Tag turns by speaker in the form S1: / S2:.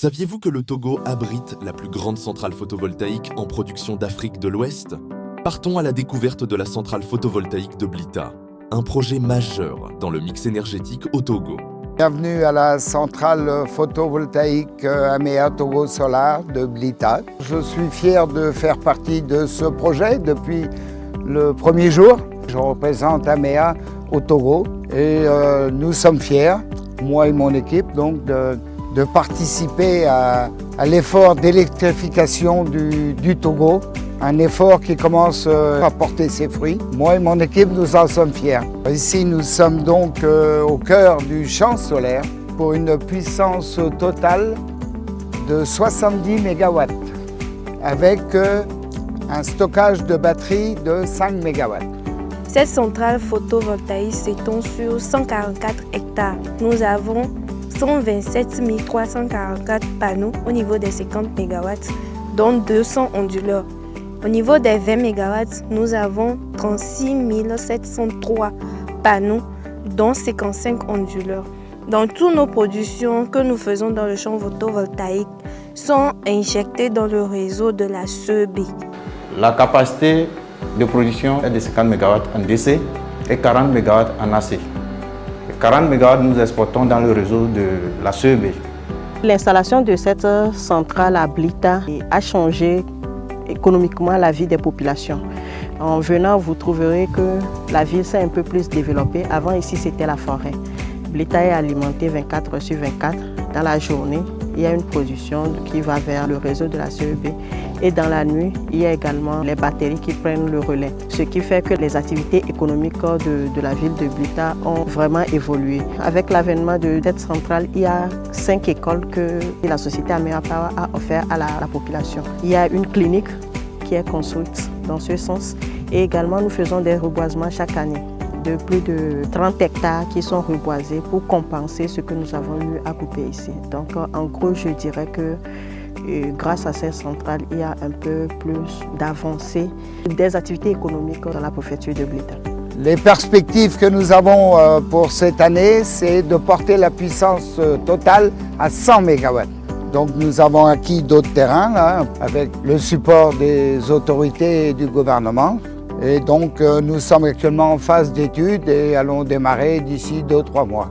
S1: Saviez-vous que le Togo abrite la plus grande centrale photovoltaïque en production d'Afrique de l'Ouest? Partons à la découverte de la centrale photovoltaïque de Blita, un projet majeur dans le mix énergétique au Togo.
S2: Bienvenue à la centrale photovoltaïque Amea Togo Solar de Blita. Je suis fier de faire partie de ce projet depuis le premier jour. Je représente Amea au Togo et nous sommes fiers, moi et mon équipe, donc de participer à l'effort d'électrification du Togo, un effort qui commence à porter ses fruits. Moi et mon équipe, nous en sommes fiers. Ici, nous sommes donc au cœur du champ solaire pour une puissance totale de 70 MW avec un stockage de batterie de 5 MW.
S3: Cette centrale photovoltaïque s'étend sur 144 hectares. Nous avons 127 344 panneaux au niveau des 50 MW, dont 200 onduleurs. Au niveau des 20 MW, nous avons 36 703 panneaux, dont 55 onduleurs. Dans toutes nos productions que nous faisons dans le champ photovoltaïque sont injectées dans le réseau de la CEB.
S4: La capacité de production est de 50 MW en DC et 40 MW en AC. 40 MW nous exportons dans le réseau de la CEB.
S5: L'installation de cette centrale à Blita a changé économiquement la vie des populations. En venant, vous trouverez que la ville s'est un peu plus développée. Avant, ici, c'était la forêt. Blita est alimenté 24/24. Dans la journée, il y a une production qui va vers le réseau de la CEB. Et dans la nuit, il y a également les batteries qui prennent le relais. Ce qui fait que les activités économiques de la ville de Blita ont vraiment évolué. Avec l'avènement de cette centrale, il y a 5 écoles que la société Amea Power a offert à la population. Il y a une clinique qui est construite dans ce sens. Et également, nous faisons des reboisements chaque année de plus de 30 hectares qui sont reboisés pour compenser ce que nous avons eu à couper ici. Donc, en gros, je dirais que grâce à cette centrale, il y a un peu plus d'avancées des activités économiques dans la préfecture de Blita.
S2: Les perspectives que nous avons pour cette année, c'est de porter la puissance totale à 100 MW. Donc nous avons acquis d'autres terrains là, avec le support des autorités et du gouvernement. Et donc nous sommes actuellement en phase d'études et allons démarrer d'ici 2-3 mois.